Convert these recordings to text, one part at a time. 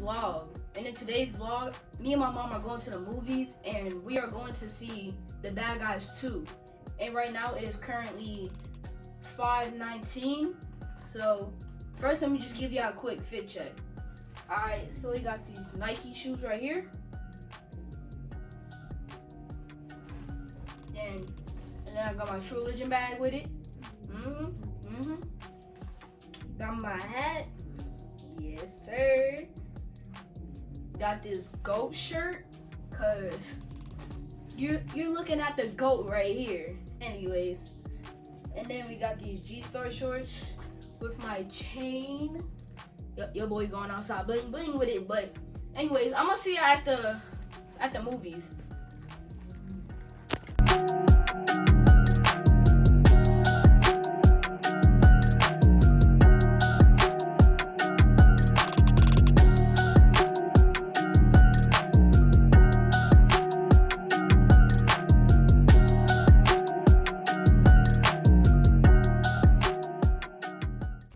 vlog. And in today's vlog, me and my mom are going to the movies and we are going to see The Bad Guys 2. And right now it is currently 5:19. So first let me just give you a quick fit check. Alright, so we got these Nike shoes right here. And then I got my True Religion bag with it. Got my hat. Yes, sir. Got this GOAT shirt, cause you're looking at the GOAT right here. Anyways, and then we got these G-Star shorts with my chain. Your boy going outside bling bling with it. But anyways, I'm gonna see you at the movies.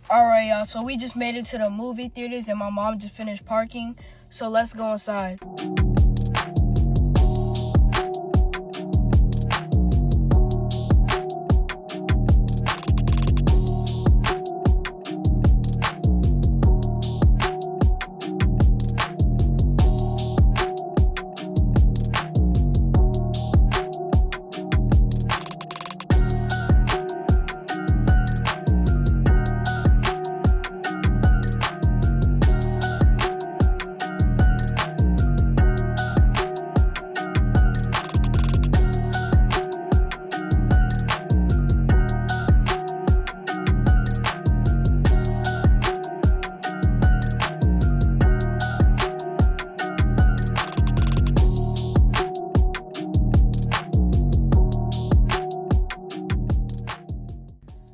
Alright, y'all, so we just made it to the movie theaters and my mom just finished parking, so let's go inside.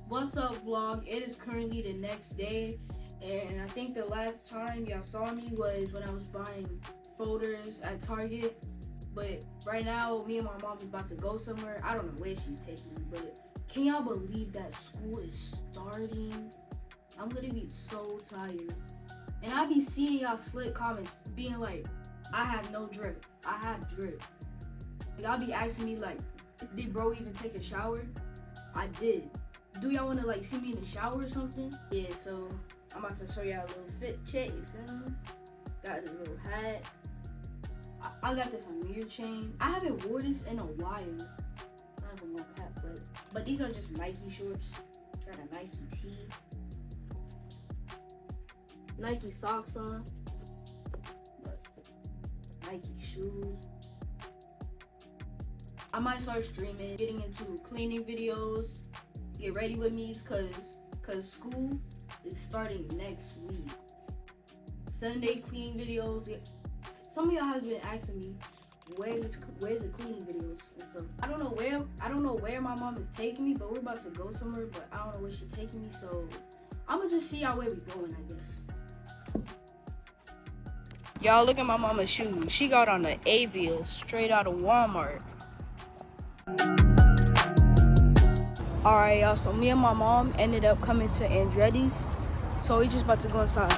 What's up, vlog? It is currently the next day, and I think the last time y'all saw me was when I was buying folders at Target. But right now, me and my mom is about to go somewhere. I don't know where she's taking me, but can y'all believe that school is starting? I'm gonna be so tired. And I be seeing y'all slick comments being like, I have no drip. I have drip. Y'all be asking me like, did bro even take a shower? I did. Do y'all want to like see me in the shower or something? Yeah, so I'm about to show y'all a little fit check, you feel me? Got this little hat. I got this Amir chain. I haven't worn this in a while. I have a little cap, but these are just Nike shorts. Got a Nike tee. Nike socks on. Nike shoes. I might start streaming, getting into cleaning videos. Get ready with me cause school is starting next week. Sunday cleaning videos. Some of y'all has been asking me where's the cleaning videos and stuff. I don't know where my mom is taking me, but we're about to go somewhere, but I don't know where she's taking me, so I'ma just see y'all where we going, I guess. Y'all look at my mama's shoes. She got on the Avials straight out of Walmart. Alright, y'all, so me and my mom ended up coming to Andretti's, so we just about to go inside.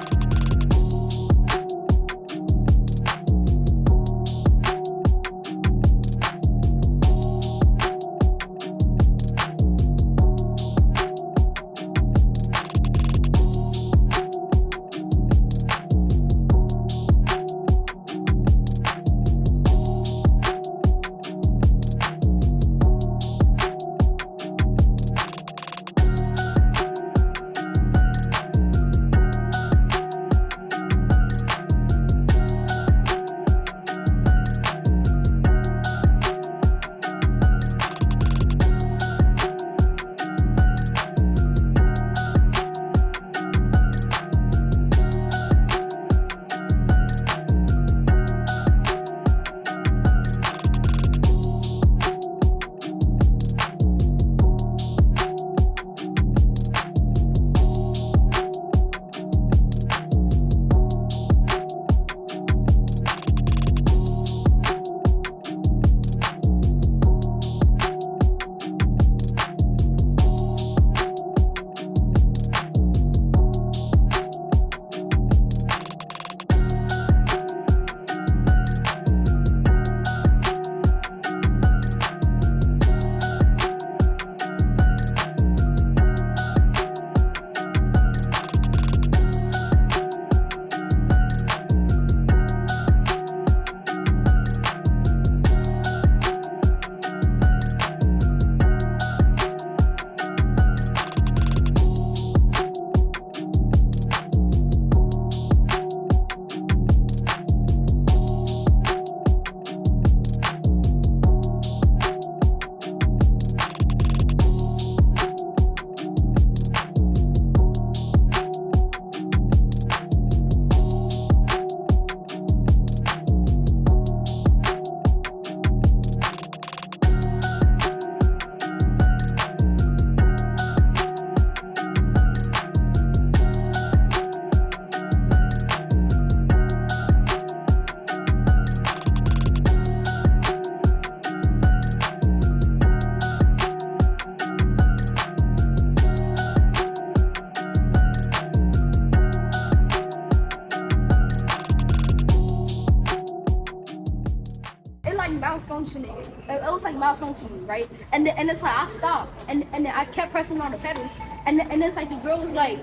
it like malfunctioning. It was like malfunctioning, right? And it's like I stopped, and then I kept pressing on the pedals, and it's like the girl was like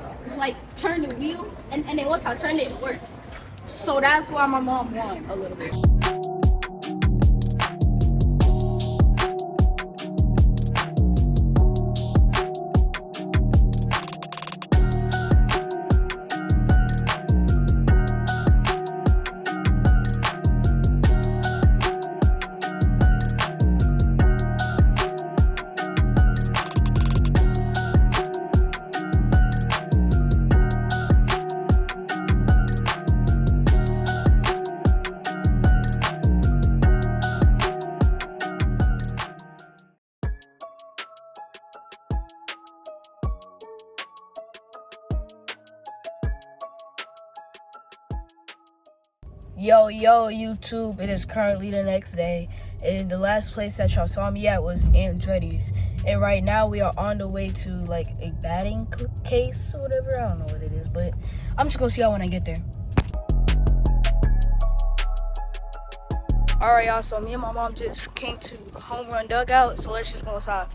turn the wheel, and then once I turned it, it worked. So that's why my mom won a little bit. Yo, YouTube, it is currently the next day, and the last place that y'all saw me at was Andretti's, and right now we are on the way to like a batting case or whatever. I don't know what it is, but I'm just gonna see y'all when I get there. Alright, y'all, so me and my mom just came to Home Run Dugout, so let's just go inside.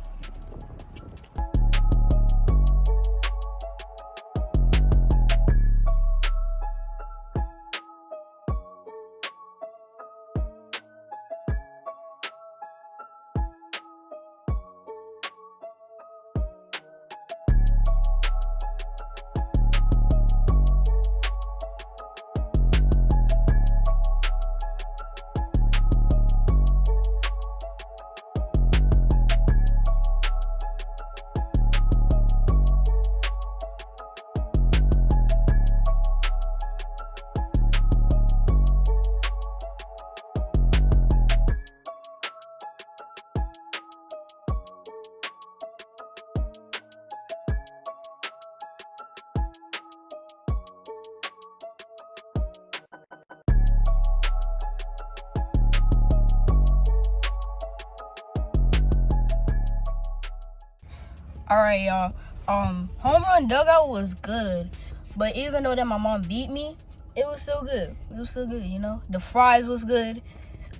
Alright, y'all. Home Run Dugout was good, but even though that my mom beat me, it was still good. It was still good, you know. The fries was good.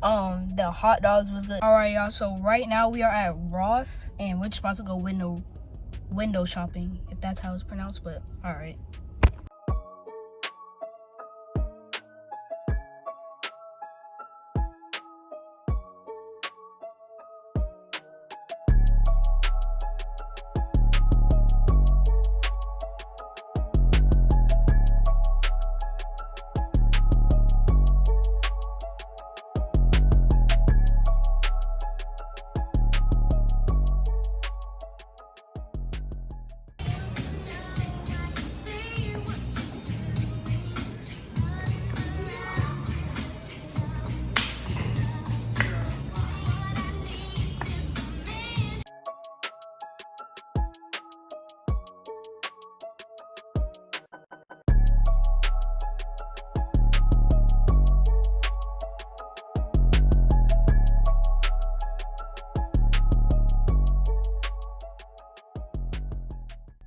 The hot dogs was good. Alright, y'all. So right now we are at Ross, and we're just about to go window shopping, if that's how it's pronounced. But alright.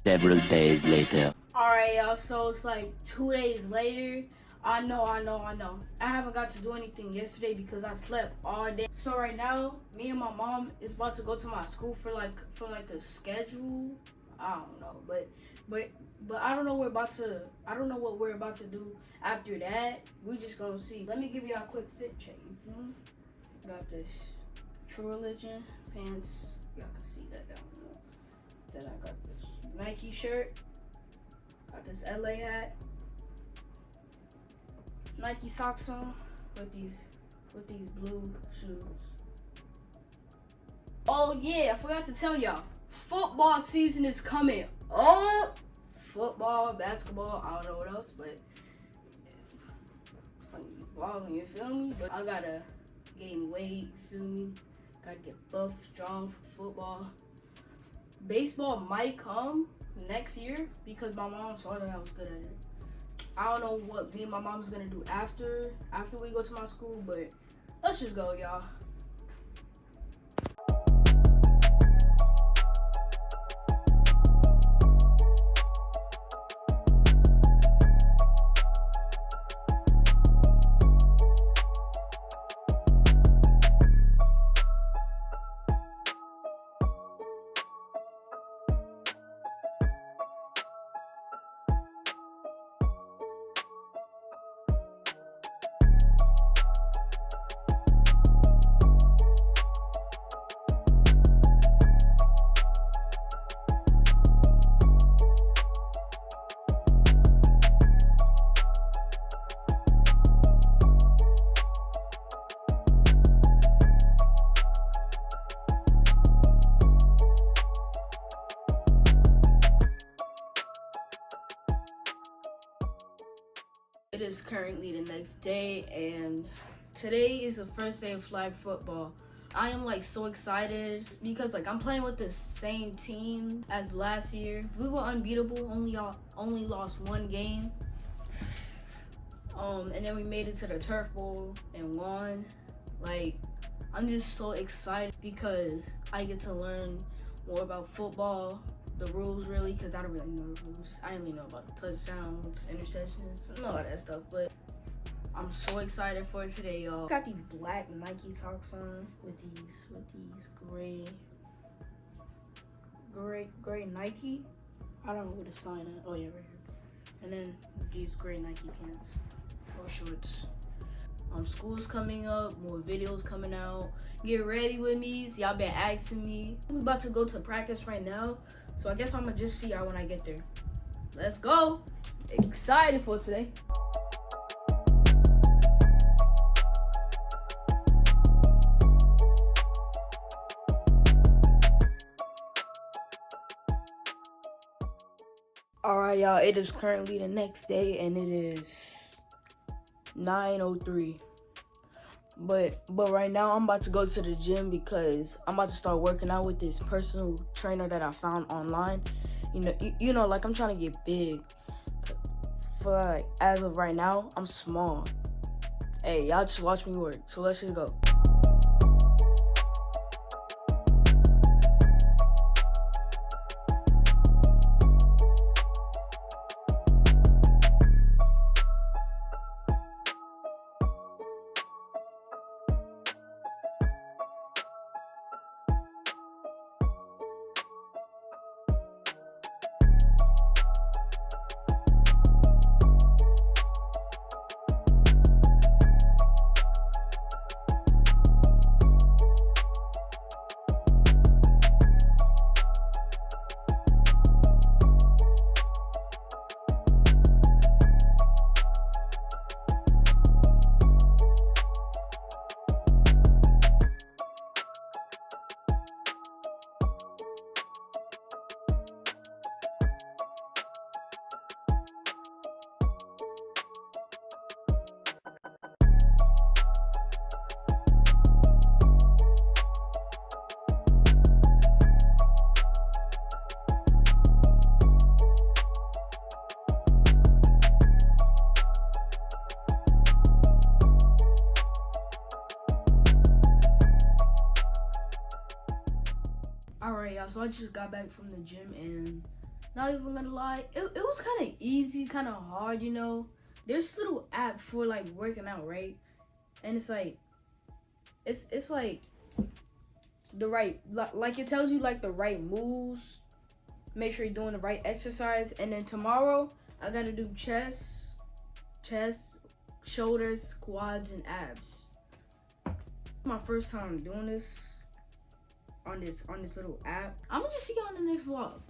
Several days later. Alright, y'all, so it's like 2 days later. I know. I haven't got to do anything yesterday because I slept all day. So right now, me and my mom is about to go to my school for like a schedule. I don't know, but I don't know what we're about to do after that. We just gonna see. Let me give you a quick fit check. You feel me? Got this True Religion pants. Y'all can see that down there. Then I got this Nike shirt. Got this LA hat. Nike socks on with these blue shoes. Oh yeah, I forgot to tell y'all. Football season is coming up. Football, basketball, I don't know what else, but balling, you feel me? But I gotta gain weight, you feel me? Gotta get buff, strong for football. Baseball might come next year because my mom saw that I was good at it. I don't know what me and my mom's gonna do after we go to my school, but let's just go, y'all. It is currently the next day, and today is the first day of flag football. I am like so excited because like I'm playing with the same team as last year. We were unbeatable, only lost one game. And then we made it to the turf bowl and won. Like, I'm just so excited because I get to learn more about football, the rules really, because I don't really know the rules. I only know about the touchdowns, interceptions, and all that stuff, but I'm so excited for today, y'all. Got these black Nike socks on with these gray Nike. I don't know where the sign is. Oh yeah, right here. And then these gray Nike pants or shorts. School's coming up, more videos coming out. Get ready with me. Y'all been asking me. We about to go to practice right now, so I guess I'm gonna just see y'all when I get there. Let's go. Excited for today. Alright, y'all, it is currently the next day and it is 9:03. But right now I'm about to go to the gym because I'm about to start working out with this personal trainer that I found online. You know, like I'm trying to get big. For like, as of right now, I'm small. Hey, y'all just watch me work. So let's just go. Alright, y'all, so I just got back from the gym and not even gonna lie, it was kind of easy, kind of hard, you know. There's this little app for like working out, right? And it's like, it's like the right, like it tells you like the right moves, make sure you're doing the right exercise. And then tomorrow I gotta do chest, shoulders, quads, and abs. My first time doing this on this little app. I'm gonna just see y'all in the next vlog.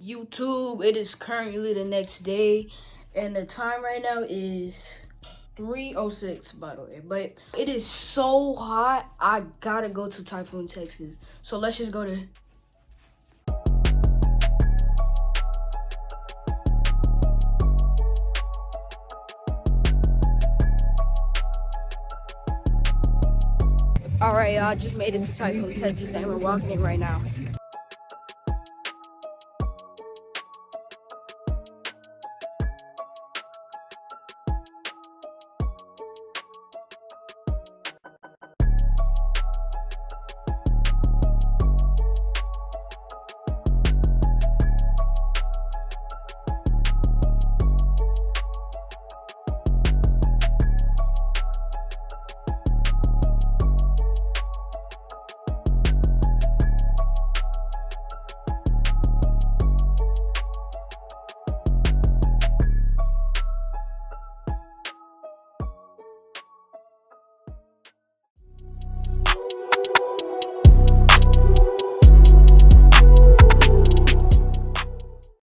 YouTube, it is currently the next day and the time right now is 3:06, by the way, but it is so hot. I gotta go to Typhoon, Texas, so let's just go to Alright, y'all, I just made it to Typhoon, Texas, and we're walking in right now.